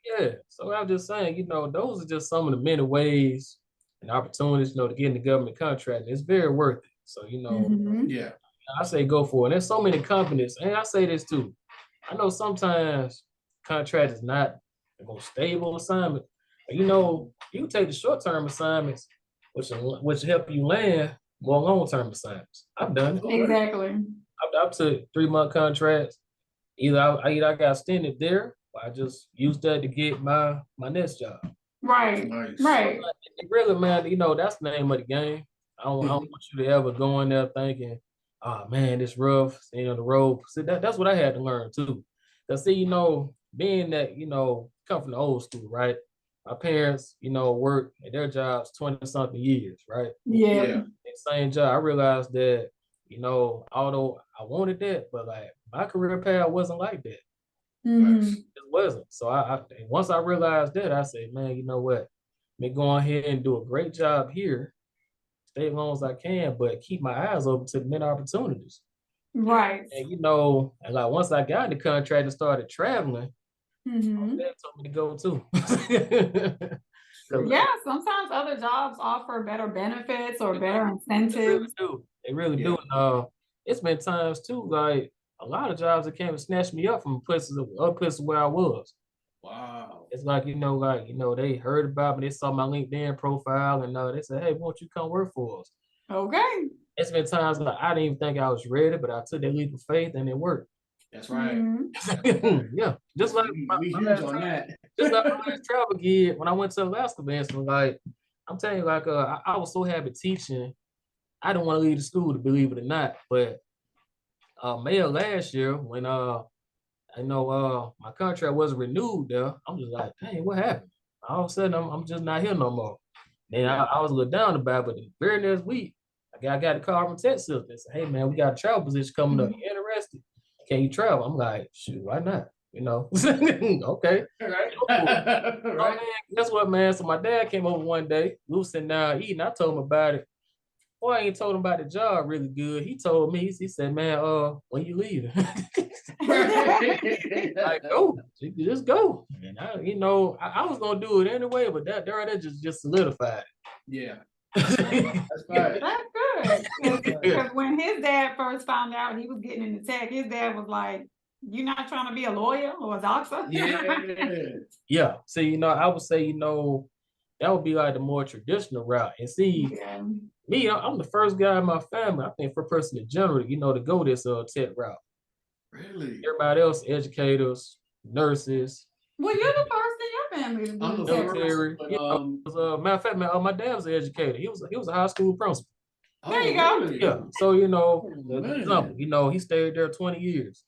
Yeah. So I'm just saying, those are just some of the many ways and opportunities, to get in the government contract. It's very worth it. So, Yeah. I say go for it. There's so many companies, and I say this too. I know sometimes contract is not the most stable assignment. But, you take the short-term assignments, which help you land more long-term assignments. I've done it. Exactly. I took 3-month contracts. Either I got extended there, or I just used that to get my next job. Right. Nice. Right. Really, man, that's the name of the game. I don't want you to ever go in there thinking, oh man, it's rough, the road. See, that's what I had to learn too. Cause see, being that, come from the old school, right? My parents, worked at their jobs 20 something years, right? Yeah. Same job. I realized that, although I wanted that, but like my career path wasn't like that. Mm-hmm. It wasn't. So I once I realized that, I said, man, you know what? Let me go ahead and do a great job here, stay as long as I can, but keep my eyes open to many opportunities. Right. And and like once I got in the contract and started traveling, that told me to go too. Yeah, sometimes other jobs offer better benefits or better incentives. They really do. And it's been times too, like a lot of jobs that came and snatched me up from places where I was. Wow. It's like, they heard about me, they saw my LinkedIn profile, and they said, hey, won't you come work for us? Okay. It's been times like I didn't even think I was ready, but I took that leap of faith and it worked. That's right. Yeah. Just like we huge on that. Just like my last travel gig when I went to Alaska, man. So like I'm telling you, like I was so happy teaching. I didn't want to leave the school, to believe it or not. But May of last year, when my contract wasn't renewed there, I'm just like, dang, what happened? All of a sudden I'm just not here no more. And I was a little down about it, but the very next week, I got a call from Texas and said, hey man, we got a travel position coming up. You interested? Can you travel? I'm like, shoot, why not? Okay. Right. Right. Oh, man, guess what, man? So my dad came over one day, we was sitting down eating. I told him about it. Boy, I ain't told him about the job really good. He told me, he said, man, when you leaving? Like, go, just go. And I was gonna do it anyway, but that just solidified it. Yeah. That's right. That's good. Because when his dad first found out he was getting into tech, his dad was like, "You're not trying to be a lawyer or a doctor?" Yeah. See, I would say, that would be like the more traditional route. And see, me, I'm the first guy in my family, I think for a person in general, to go this tech route. Really? Everybody else, educators, nurses. Well, you're the first in your family to be military. Matter of fact, my dad was an educator. He was a high school principal. There you go. Really? Yeah. So example, he stayed there 20 years.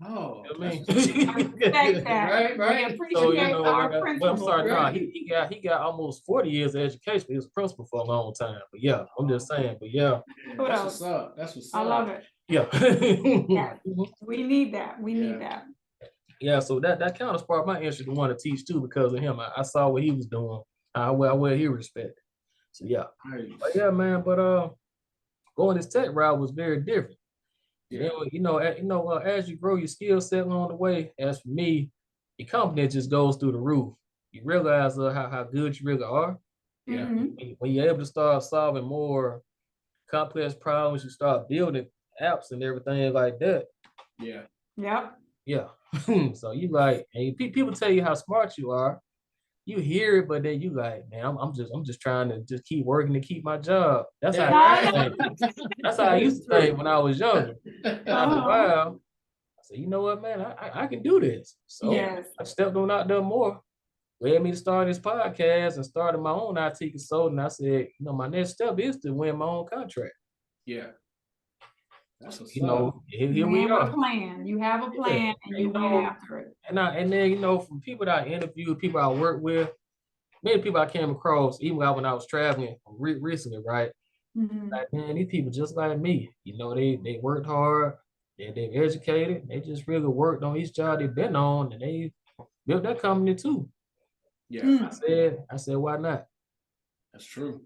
Oh, you know what I mean? Respect that. Right. We appreciate our principal. I'm sorry, right. He got almost 40 years of education. He was principal for a long time. But yeah, I'm just saying. But yeah. That's what's up. I love it. Yeah. Yeah. We need that. We need that. Yeah, so that kind of sparked my interest to want to teach too because of him. I saw what he was doing, how he respected. So yeah. Nice. But yeah, man. But going this tech route was very different. Yeah. As you grow your skill set along the way, as for me, your confidence just goes through the roof. You realize how good you really are. Yeah. When you're able to start solving more complex problems, you start building apps and everything like that. Yeah. Yep. Yeah. So you like, and people tell you how smart you are. You hear it, but then you like, man, I'm just trying to just keep working to keep my job. That's how I used to think when I was younger. After a while, I said, you know what, man, I can do this. So I stepped on out there more. Led me to start this podcast and started my own IT consultant. I said, my next step is to win my own contract. Yeah. That's what's here we are. You have a plan and you went after it. And then, from people that I interviewed, people I work with, many people I came across, even when I was traveling recently, right? Like, man, these people just like me. They worked hard, they're educated, they just really worked on each job they've been on, and they built that company too. Yeah. I said, why not? That's true.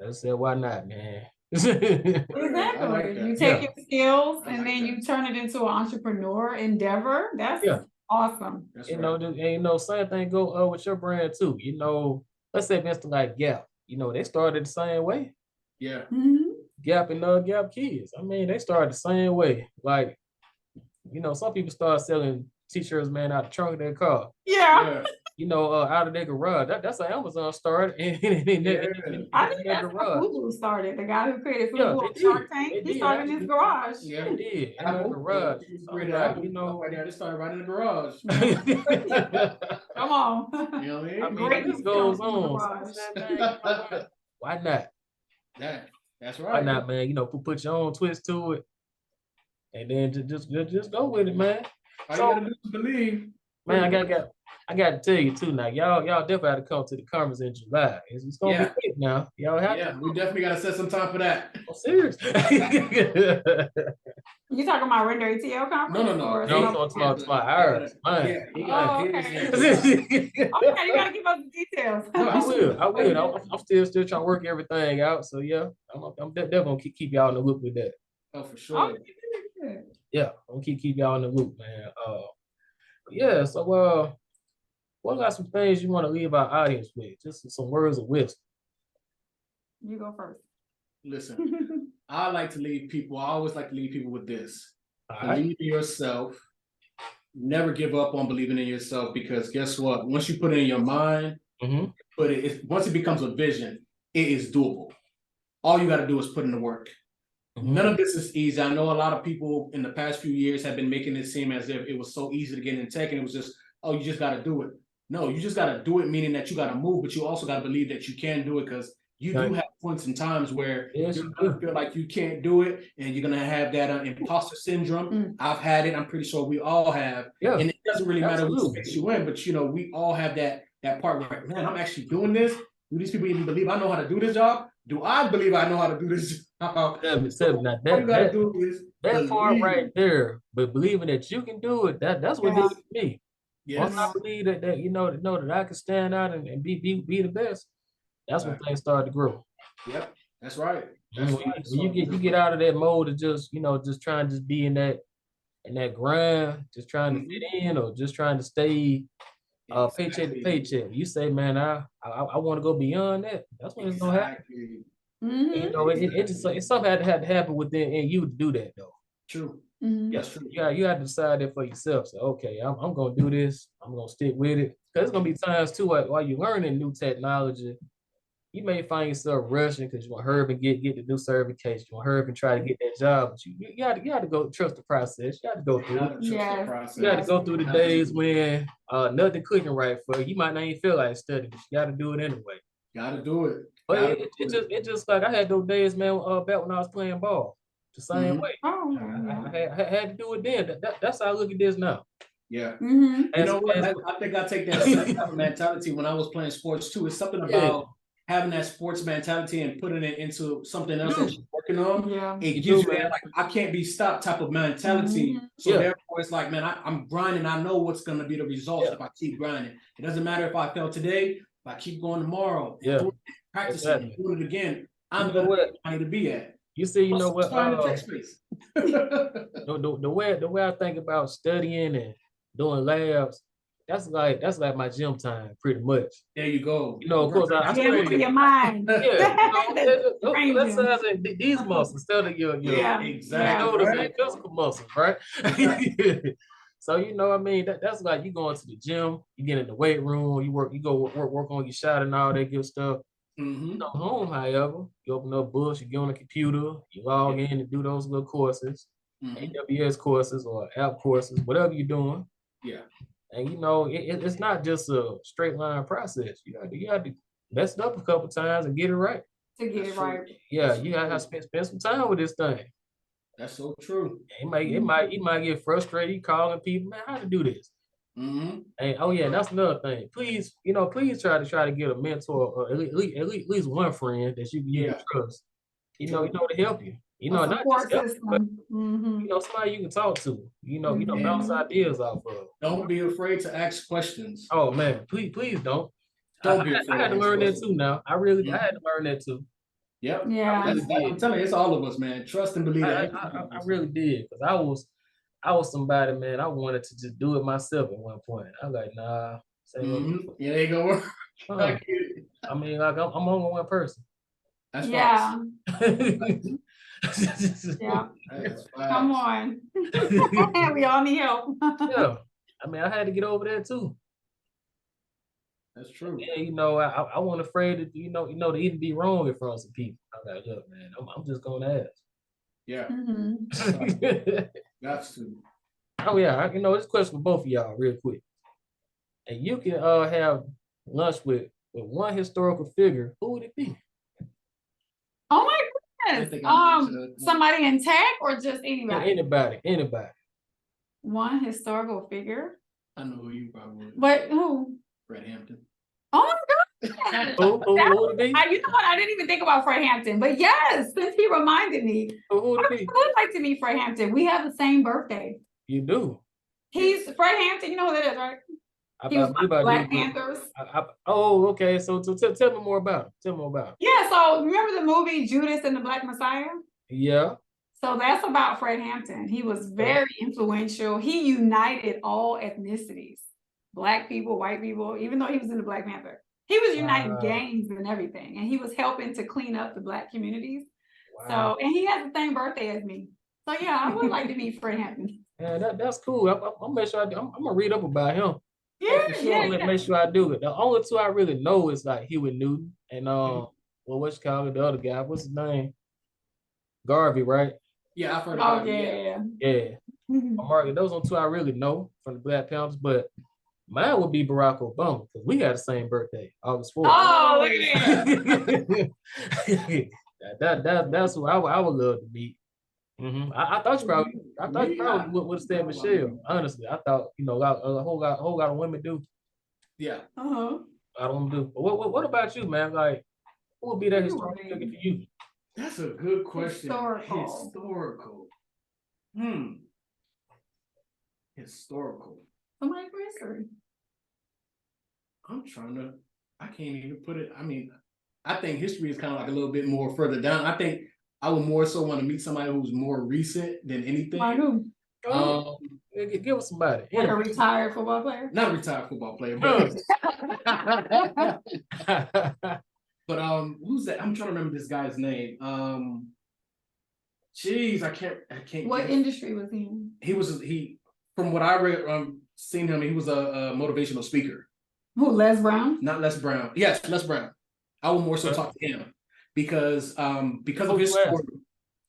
I said, why not, man? Exactly. like that. You take Yeah. your skills I and like then that. you turn it into an entrepreneur endeavor. That's Yeah. awesome. That's You right. know, and you know, same thing go with your brand too. You know, let's say Mr. like Gap. You know, they started the same way. Yeah. Mhm. Gap and Gap Kids. I mean, they started the same way. Like, you know, some people start selling t-shirts, man, out the trunk of their car. Yeah. Yeah. You know, out of their garage. That's how Amazon started in Yeah. I think their that's how garage. Fubu started. The guy who created Yeah, Fubu they on Shark did. Tank, They he did, started in his actually. garage. Yeah. They did in their Apple, garage. people So I'm created like, Apple you stuff know. like that. They started right in the garage. Come on. You know what I I mean? mean, the Great list goes from the on. So I garage. said, man, you know what? Why not? That's Why right. not, man? You know, put your own twist to it, and then just go with it, man. All So, you gotta do is believe. man, I got to tell you too. Now, y'all definitely have to come to the conference in July. It's gonna be Yeah. quick now. Y'all have Yeah, to. we definitely gotta set some time for that. I'm serious. You talking about Render ATL conference? No. Or No, I'm something? talking about ours. Mine. Yeah, he Oh, got okay. his. Okay, you gotta give us the details. No, I will. I'm still trying to work everything out. So yeah, I'm definitely gonna keep y'all in the loop with that. Oh, for sure. Oh, good. Yeah, I'm keep y'all in the loop, man. Yeah. So what are some things you want to leave our audience with? Just some words of wisdom. You go first. Listen, I always like to leave people with this. All right. Believe in yourself. Never give up on believing in yourself, because guess what? Once you put it in your mind, Mm-hmm. once it becomes a vision, it is doable. All you got to do is put in the work. Mm-hmm. None of this is easy. I know a lot of people in the past few years have been making it seem as if it was so easy to get in tech, and it was just, oh, you just got to do it. No, you just got to do it, meaning that you got to move, but you also got to believe that you can do it, because you do have points and times where you're going to feel like you can't do it, and you're going to have that imposter syndrome. I've had it. I'm pretty sure we all have. Yeah. And it doesn't really matter what Absolutely. space you in, but, you know, we all have that part where, man, I'm actually doing this. Do these people even believe I know how to do this job? Do I believe I know how to do this job? Seven. Now All you got to do is that part believe. right there, but believing that you can do it, that's what did it for me. Yes. Once I believe that you know that I can stand out and be the best, that's when things start to grow. Yep, that's right. When you get out of that mode of just trying to just be in that grind, just trying to fit in, or just trying to stay paycheck to paycheck. You say, man, I want to go beyond that. That's when it's gonna happen. You know, it's something had to happen within you to do that though. True. Yes, true. Yeah, you have to decide that for yourself. So, okay, I'm gonna do this. I'm gonna stick with it. Cause there's gonna be times too while you're learning new technology, you may find yourself rushing because you want to hurry and get the new certification. You want to hurry and try to get that job, but you got to go trust the process. You got to go through it. You got to go through the days when nothing clicking right for you. You might not even feel like studying, but you got to do it anyway. Got to do it. But it just like I had those days, man. Back when I was playing ball, the same way. Oh, I had to do it then. That's how I look at this now. Yeah. You know what? I think I take that same type of mentality when I was playing sports too. It's something about having that sports mentality and putting it into something else that you're working on. Yeah. It gives you that, like, I can't be stopped type of mentality. So therefore it's like, man, I'm grinding. I know what's going to be the results if I keep grinding. It doesn't matter if I fail today, if I keep going tomorrow, practicing, doing it again, I'm going to be at. You see, you know what? Find the tech space. The way I think about studying and doing labs, that's like my gym time, pretty much. There you go. You know, of course, I for your mind. Let's say these muscles instead of your shoulders and physical muscles, right? So you know, I mean, that's like you going to the gym, you get in the weight room, you go work on your shot and all that good stuff. You come home, however, you open up books, you get on the computer, you log in and do those little courses, AWS courses or app courses, whatever you're doing. Yeah. And you know, it's not just a straight line process. You got to mess it up a couple times and get it right. To get it right. Yeah, you gotta spend some time with this thing. That's so true. You might get frustrated. You calling people, man, how to do this? And that's another thing. Please try to get a mentor or at least one friend that you can trust. You know to help you. You know, not just help you, but you know, somebody you can talk to. You know, bounce ideas off of. Don't be afraid to ask questions. Oh man, please don't. Don't be afraid. I had to learn that too. Now I had to learn that too. Yep. Yeah. I'm telling you, it's all of us, man. Trust and believe that. I really did, because I was somebody, man. I wanted to just do it myself at one point. I was like, nah, Yeah, they go work. I mean, like I'm only one person. That's Yeah. Facts. Yeah. That's Come facts. on. We all need help. Yeah, I mean, I had to get over there too. That's true. Yeah, I wasn't afraid to, to even be wrong in front of some people. I was like, look, man, I'm just gonna ask. Yeah. Mhm. Got to. Oh yeah, this question for both of y'all, real quick. And you can have lunch with one historical figure. Who would it be? Oh my I goodness. think I'm Somebody in tech or just anybody? Anybody. One historical figure. I know who you probably would. But who? Fred Hampton. Oh my God. Who would it be? You know what? I didn't even think about Fred Hampton, but yes, since he reminded me, Who would it I be? would like to meet Fred Hampton. We have the same birthday. You do. He's Fred Hampton. You know who that is, right? He was on Black Panthers. Oh, okay. So tell me more about it. Yeah. So remember the movie Judas and the Black Messiah? Yeah. So that's about Fred Hampton. He was very influential. He united all ethnicities, Black people, white people, even though he was in the Black Panther. He was uniting gangs and everything. And he was helping to clean up the Black communities. Wow. So, and he has the same birthday as me. So yeah, I would like to meet Fred Hampton. Yeah, that's cool. I'm make sure I'm gonna read up about him. Yeah, Make sure I do it. The only two I really know is like Huey Newton and what's called the other guy? What's his name? Garvey, right? Yeah, I've heard of Yeah. Mark, those are two I really know from the Black Panthers, but mine would be Barack Obama because we got the same birthday, August 4th. Oh, look at that. That's who I would love to meet. Mm-hmm. I thought you probably would have said Michelle. Honestly, I thought a whole lot of women do. Yeah. Uh-huh. I don't do. But what about you, man? Like, who would be that historical figure for you? That's a good question. Historical. Historical. Somebody for history. I can't even put it. I mean, I think history is kind of like a little bit more further down. I think I would more so want to meet somebody who's more recent than anything. Like who? Give us somebody. Like a retired football player? Not a retired football player, but but who's that? I'm trying to remember this guy's name. Jeez, I can't. What industry was he in? He from what I read, seen him, he was a motivational speaker. Who, Les Brown? Not Les Brown. Yes, Les Brown. I will more so talk to him because of his story.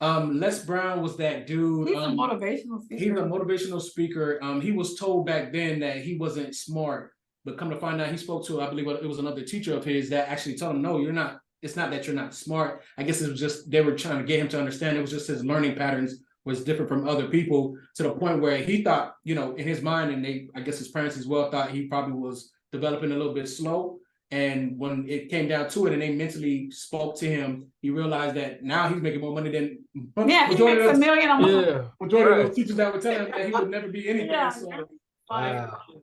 Les Brown was that dude. He's a motivational speaker. He's a motivational speaker. He was told back then that he wasn't smart, but come to find out, he spoke to, I believe it was another teacher of his that actually told him, no, you're not. It's not that you're not smart. I guess it was just, they were trying to get him to understand it was just his learning patterns was different from other people to the point where he thought, in his mind, and I guess his parents as well thought he probably was developing a little bit slow. And when it came down to it and they mentally spoke to him, he realized that now he's making more money than he makes $1 million a month. Yeah. Majority of those teachers that were telling him that he would never be anything. Yeah. So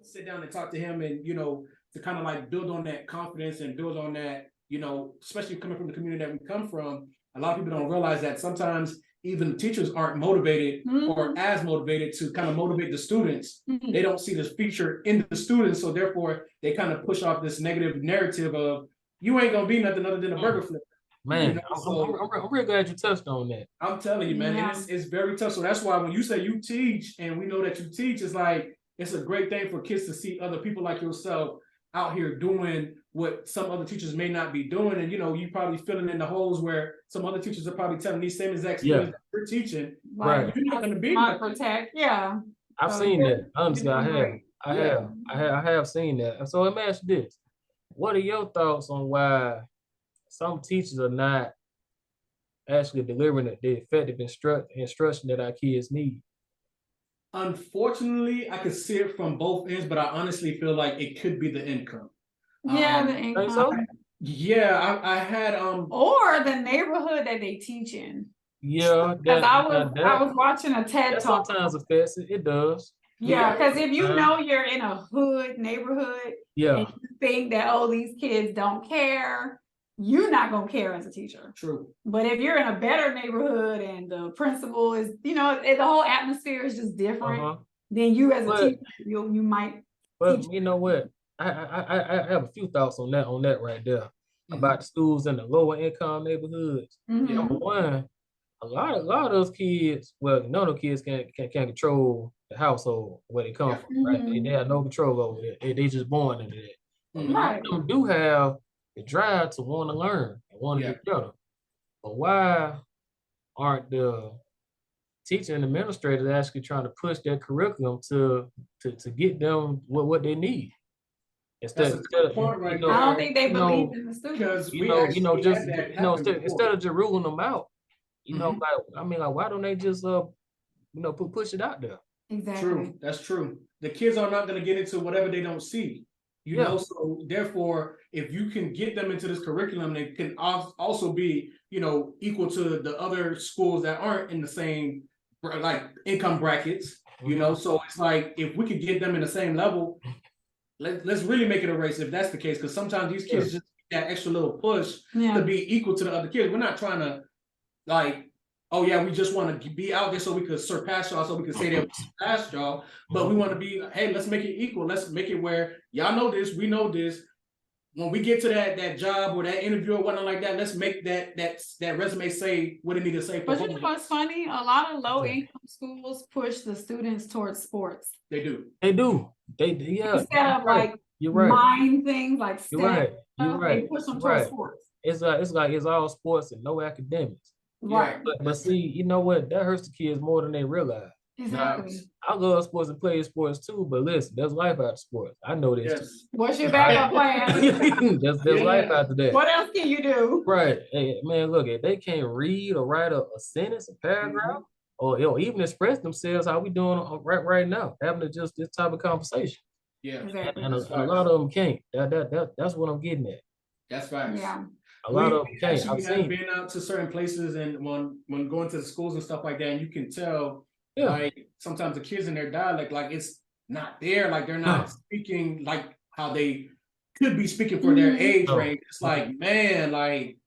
sit down and talk to him and, to kind of like build on that confidence and build on that, especially coming from the community that we come from. A lot of people don't realize that sometimes even the teachers aren't motivated or as motivated to kind of motivate the students. They don't see this feature in the students. So therefore they kind of push off this negative narrative of you ain't gonna be nothing other than a burger flipper. Man, I'm real glad you touched on that. I'm telling you, man, and it's very tough. So that's why when you say you teach and we know that you teach, it's like, it's a great thing for kids to see other people like yourself out here doing what some other teachers may not be doing. And, you probably filling in the holes where some other teachers are probably telling these same exact students that you're teaching. Right. You're not going to be protect. Yeah. I've seen that. Honestly, I have seen that. So let me ask you this. What are your thoughts on why some teachers are not actually delivering the effective instruction that our kids need? Unfortunately, I could see it from both ends, but I honestly feel like it could be the income. Yeah, the income. So? Yeah, I had or the neighborhood that they teach in. Yeah, because I was watching a TED talk. Sometimes affects it. It does. Yeah, because if you know you're in a hood neighborhood, and you think that these kids don't care, you're not gonna care as a teacher. True. But if you're in a better neighborhood and the principal is, the whole atmosphere is just different, then you as a teacher, you might. But you know what? I have a few thoughts on that right there about the schools in the lower income neighborhoods. Number one, a lot of those kids, well, none of the kids can control the household where they come from, right? They have no control over it. They just born into that. A lot of them do have the drive to want to learn and want to get better. But why aren't the teacher and administrators actually trying to push their curriculum to get them what they need? Instead of, I don't think they believe in the students. Instead of just ruling them out, why don't they just push it out there? Exactly. True, that's true. The kids are not going to get into whatever they don't see. You know, so therefore, if you can get them into this curriculum, they can also be, equal to the other schools that aren't in the same like income brackets. So it's like if we could get them in the same level, let's really make it a race if that's the case. Because sometimes these kids just need that extra little push to be equal to the other kids. We're not trying to we just want to be out there so we could surpass y'all, so we could say that we surpassed y'all. But we want to be, hey, let's make it equal. Let's make it where y'all know this, we know this. When we get to that job or that interview or whatnot like that, let's make that resume say what it need to say. But you know what's funny? A lot of low income schools push the students towards sports. They do. Instead of mind things like STEM, they push them towards sports. It's all sports and no academics. Right. But see, you know what? That hurts the kids more than they realize. Exactly. I love sports and play sports too, but listen, there's life after sports. I know this too. What's your backup plan? There's life after that. What else can you do? Right. Hey, man, look, if they can't read or write a sentence, a paragraph, or even express themselves how we doing right now, having just this type of conversation. Yeah. Exactly. And a lot of them can't. That's what I'm getting at. That's right. Yeah. A lot of them can't. I've been out to certain places and when going to the schools and stuff like that, and you can tell like sometimes the kids in their dialect, like it's not there, like they're not speaking like how they could be speaking for their age range. It's like, man, like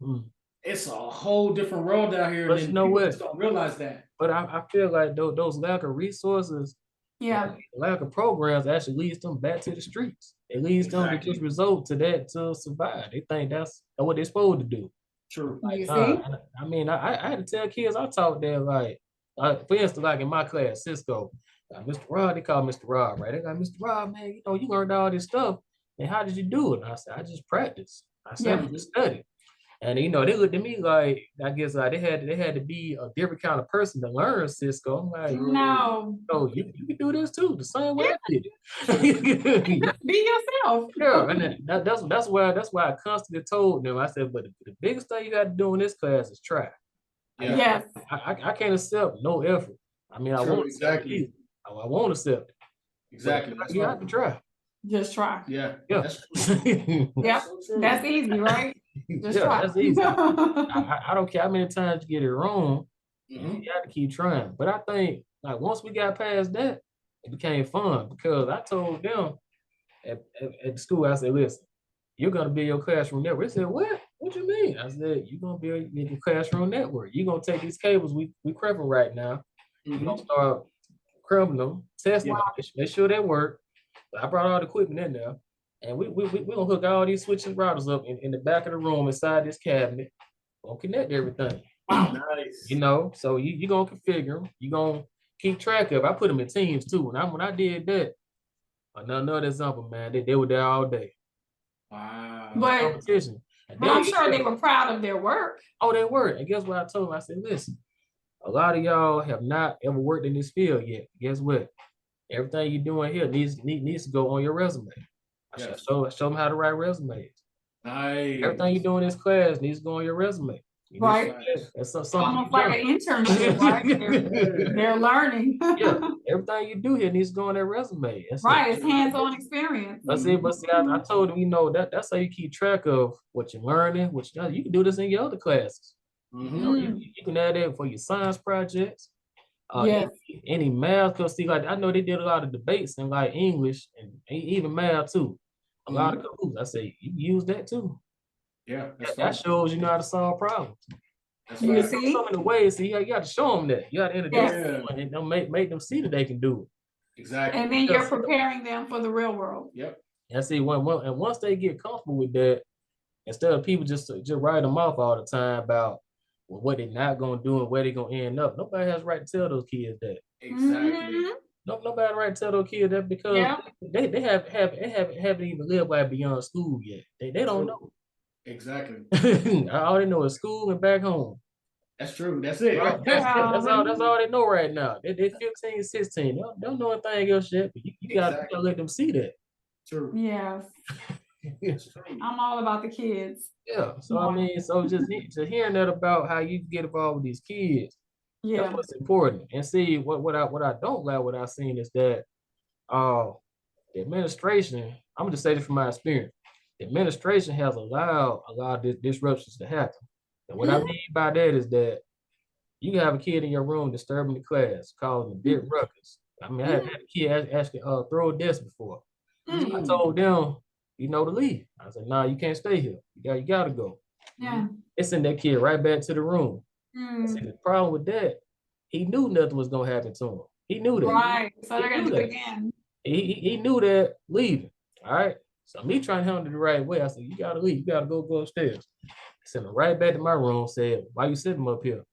it's a whole different world out here. But you know what? Just don't realize that. But I feel like those lack of resources, lack of programs actually leads them back to the streets. It leads them to just result to that to survive. They think that's what they're supposed to do. True. You see? I had to tell kids I taught there, like, for instance, like in my class, Cisco, Mr. Rod, they call Mr. Rod, right? They got Mr. Rod, man, you learned all this stuff. And how did you do it? And I said, I just practiced. I said, I just studied. And they looked at me like, I guess they had to be a different kind of person to learn Cisco. I'm like, no, you can do this too, the same way I did it. Be yourself. Yeah, and that's why I constantly told them. I said, but the biggest thing you got to do in this class is try. Yes. I can't accept no effort. I mean, I won't accept it. I won't accept it. Exactly. You have to try. Just try. Yeah. That's true. Yep. So that's easy, right? Just try. That's easy. I don't care how many times you get it wrong. You got to keep trying. But I think like once we got past that, it became fun because I told them at the school, I said, listen, you're gonna be your classroom network. They said, what? What you mean? I said, you're gonna be your classroom network. You're gonna take these cables we prepping right now. You're gonna start crumbling them, testing them, make sure they work. So I brought all the equipment in there. And we gonna hook all these switches and routers up in the back of the room inside this cabinet. Gonna connect everything. Wow, nice. So you gonna configure them. You gonna keep track of it. I put them in teams too. And when I did that, another example, man, they were there all day. Wow. But competition. I'm sure they were proud of their work. Oh, they were. And guess what I told them? I said, listen, a lot of y'all have not ever worked in this field yet. Guess what? Everything you're doing here needs to go on your resume. I show them how to write resumes. Nice. Everything you do in this class needs to go on your resume. Right. That's almost like an internship, right? They're learning. Yeah. Everything you do here needs to go on their resume. Right. It's hands-on experience. But see, I told them, that's how you keep track of what you're learning, you can do this in your other classes. You can add that for your science projects. Any math, because see, like I know they did a lot of debates in like English and even math too. A lot of cool. I say you use that too. Yeah, that shows you know how to solve problems. That's You right. see? Some of the ways, so you got to show them that. You got to introduce Yes. them and don't make them see that they can do it. Exactly. And then you're preparing them for the real world. Yep. And see, and once they get comfortable with that, instead of people just write them off all the time about what they're not gonna do and where they're gonna end up, nobody has the right to tell those kids that. Exactly. Nobody has the right to tell those kids that because they haven't even lived life beyond school yet. They don't know. Exactly. All they know is school and back home. That's true. That's it. Right? That's all they know right now. They 15, 16. They don't know anything else yet. But you gotta let them see that. True. Yes. I'm all about the kids. Yeah. So I mean, so just hearing that about how you get involved with these kids, that's what's important. And see what I don't like what I've seen is that the administration, I'm gonna just say this from my experience, the administration has allowed a lot of disruptions to happen. And what I mean by that is that you can have a kid in your room disturbing the class, causing big ruckus. I mean, I had a kid actually throw a desk before. I told them, to leave. I said, nah, you can't stay here. You gotta go. Yeah. They sent that kid right back to the room. See, the problem with that, he knew nothing was gonna happen to him. He knew that. Right. So they're gonna do it again. He knew that leaving. All right. So me trying to handle it the right way. I said, you gotta leave. You gotta go upstairs. Sent him right back to my room. Said, why you sitting up here?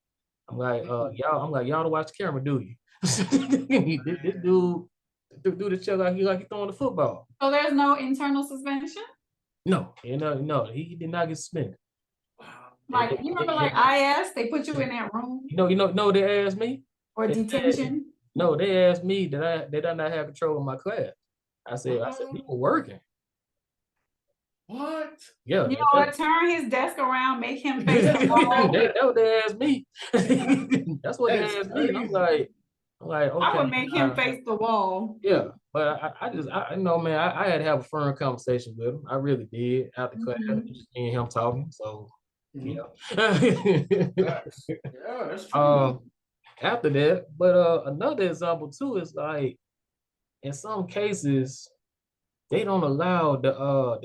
I'm like, y'all don't watch the camera, do you? This dude threw the check like he throwing the football. So there's no internal suspension? No, no, he did not get suspended. Like you remember, like IS, they put you in that room. No, they asked me. Or detention. No, they asked me did I not have control of my class. I said we were working. What? Yeah. Turn his desk around, make him face the wall. That's what they asked me. That's what they asked me. And I'm like, okay. I would make him face the wall. Yeah, but I know, man, I had to have a firm conversation with him. I really did after class, just me and him talking. So yeah. Yeah, that's true. After that, but another example too is like in some cases they don't allow the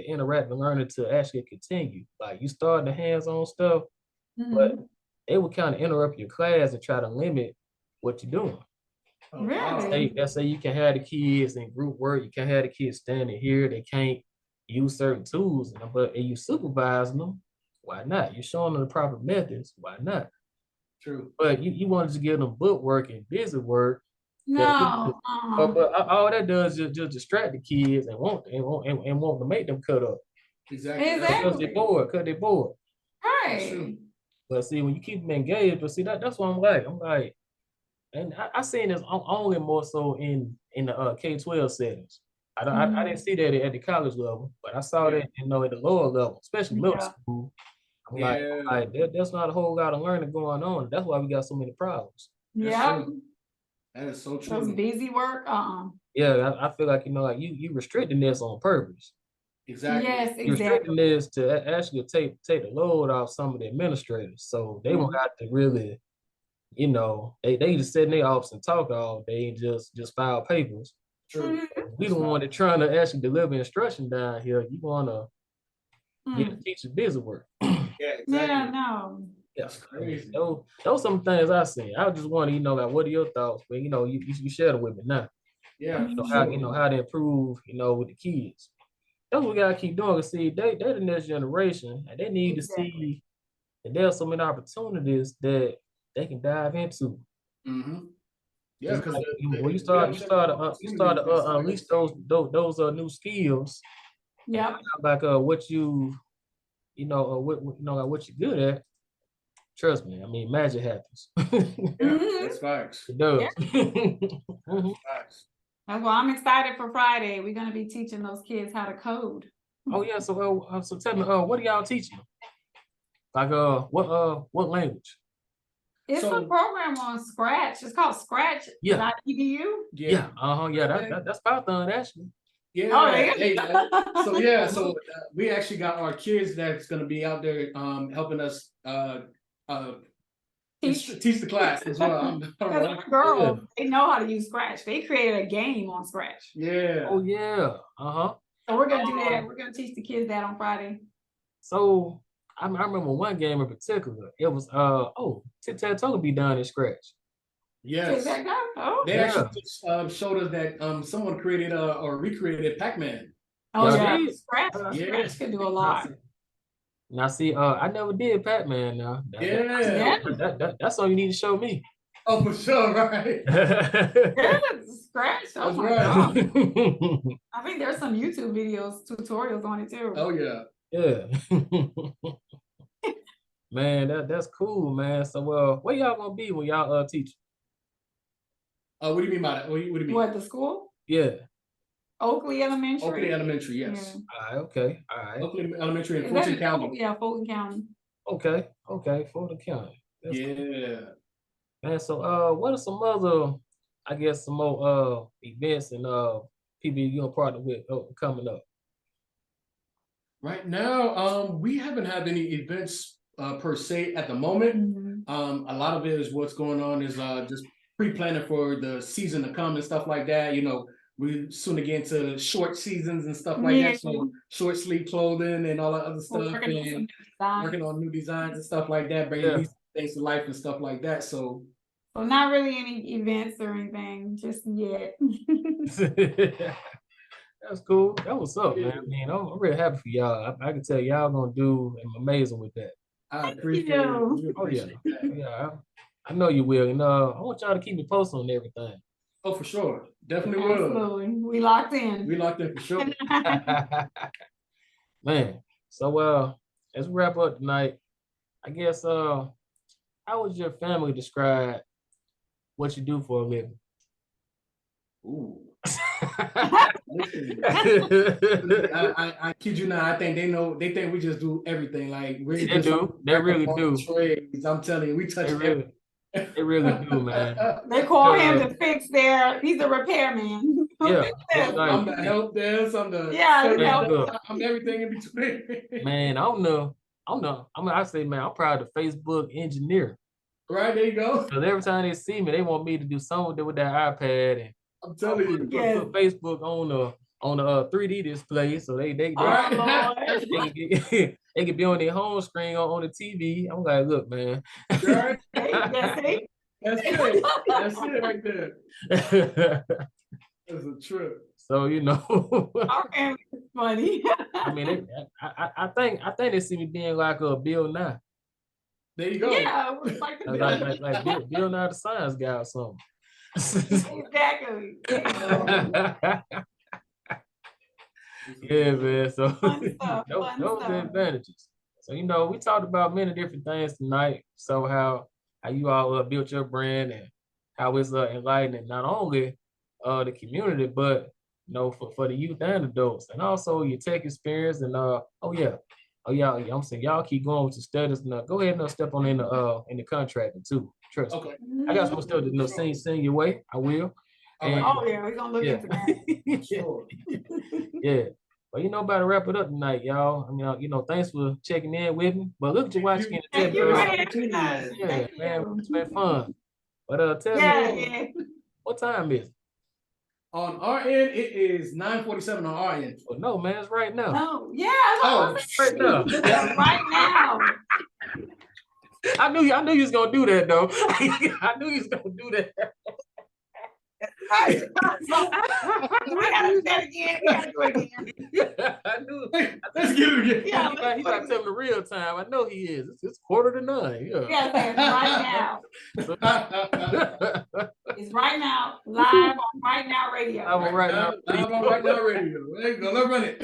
interactive learning to actually continue. Like you start the hands-on stuff, but they will kind of interrupt your class and try to limit what you're doing. Really? Let's say you can have the kids in group work, you can have the kids standing here, they can't use certain tools, but you supervising them, why not? You're showing them the proper methods, why not? True. But you wanted to give them book work and busy work. No. But all that does is just distract the kids and want to make them cut up. Exactly. Because they're bored, Right. But see, when you keep them engaged, but see that's what I'm like, and I seen this only more so in the K-12 settings. I didn't see that at the college level, but I saw that at the lower level, especially middle school. I'm like there's not a whole lot of learning going on. That's why we got so many problems. Yeah. That is so true. Those busy work. Yeah, I feel like you restricting this on purpose. Exactly. Yes, You're restricting this to actually take the load off some of the administrators, so they won't have to really, they just sit in their office and talk all day and just file papers. True. We the one that trying to actually deliver instruction down here. You want to get the teacher busy work. Yeah, exactly. Yeah, no. That's crazy. Those some things I seen. I just want to, like, what are your thoughts? But you share them with me now. Yeah. How to improve, with the kids. That's what we gotta keep doing. Cause see, they're the next generation, and they need to see that there's so many opportunities that they can dive into. Mm-hmm. Yeah, because when you start to unleash those new skills. Yeah. Like what you what you're good at. Trust me, I mean, magic happens. That's facts. It does. Facts. That's why I'm excited for Friday. We're gonna be teaching those kids how to code. Oh yeah, so tell me, what are y'all teaching? Like what language? It's a program on Scratch. It's called Scratch. Yeah. .edu. Yeah. That's Python actually. Yeah. So we actually got our kids that's gonna be out there helping us teach the class as well. Girls, they know how to use Scratch. They created a game on Scratch. Yeah. Oh yeah. So we're gonna do that. We're gonna teach the kids that on Friday. So I remember one game in particular. It was tic-tac-toe be down in scratch. Yes. Oh. They Yeah. actually just showed us that someone created or recreated Pac-Man. Oh Y'all yeah, did? Scratch can do a lot. Now see, I never did Pac-Man. Now that's all you need to show me. Oh, for sure, right? Scratch. Oh That's my right. God. I think there's some YouTube videos, tutorials on it too. Oh yeah. Yeah. Man, that's cool, man. So where y'all gonna be when y'all teach? What do you mean by that? What do you mean? What, the school? Yeah. Oakley Elementary. Oakley Elementary, yes. Yeah. All right, okay. All right. Oakley Elementary in Fulton County. Yeah, Fulton County. Okay, Fulton County. That's yeah. Cool. Man, so what are some other, I guess, some more events and people you're gonna partner with coming up? Right now, we haven't had any events per se at the moment. Mm-hmm. A lot of it is what's going on is just pre-planning for the season to come and stuff like that. You know, we soon to get into short seasons and stuff like that. So short sleeve clothing and all that other stuff, and working on new designs and stuff like that, bringing these things to life and stuff like that. So not really any events or anything just yet. That's cool. That was up, man. I mean, I'm really happy for y'all. I can tell y'all gonna do amazing with that. I appreciate it. Oh yeah, yeah. I know you will. And I want y'all to keep me posted on everything. Oh, for sure. Definitely will. Absolutely. We locked in. We locked in for sure. Man, so as we wrap up tonight, I guess how would your family describe what you do for a living? Ooh. I kid you not. I think they know. They think we just do everything. Like they do. They really do. Trades. I'm telling you, we touch everything. They really do, man. They call him to fix he's a repairman. Yeah. I'm the help desk. I'm the I'm everything in between. Man, I don't know. I say, man, I'm proud of Facebook engineer. Right, there you go. Because every time they see me, they want me to do something with that iPad and I'm telling you, put Facebook on the 3D display, so they can be on their home screen on the TV. I'm like, look, man. Right? That's it. That's it right there. That's a trip. So okay, funny. I mean, I think they see me being like a Bill Nye. There you go. Yeah, like Bill Nye the Science Guy or something. Exactly. Yeah, man. So Fun stuff. those are the advantages. So we talked about many different things tonight. So how you all built your brand and how it's enlightening not only the community, but for the youth and adults, and also your tech experience. And I'm saying y'all keep going with your studies. Now go ahead and step on in the contracting too. Trust me. Okay. I got some stuff to send your way. I will. And, we're gonna look into that. Sure. Yeah. But about to wrap it up tonight, y'all. I mean, thanks for checking in with me. But look at your watch again. Thank you, man. Yeah, man, it's been fun. But tell me, what time is it? On our end, it is 9:47 on our end. Well, no, man, it's right now. Oh, yeah. Right now. Right now. I knew you was gonna do that though. I knew you was gonna do that. We gotta do that again. I knew. Let's get it again. Yeah, He's about to tell me the real time. I know he is. It's 8:45. Yeah, right now. It's right now, live on Rite Now Radio. Live on Rite Now Radio. Live on Rite Now Radio. There you go. Let's run it.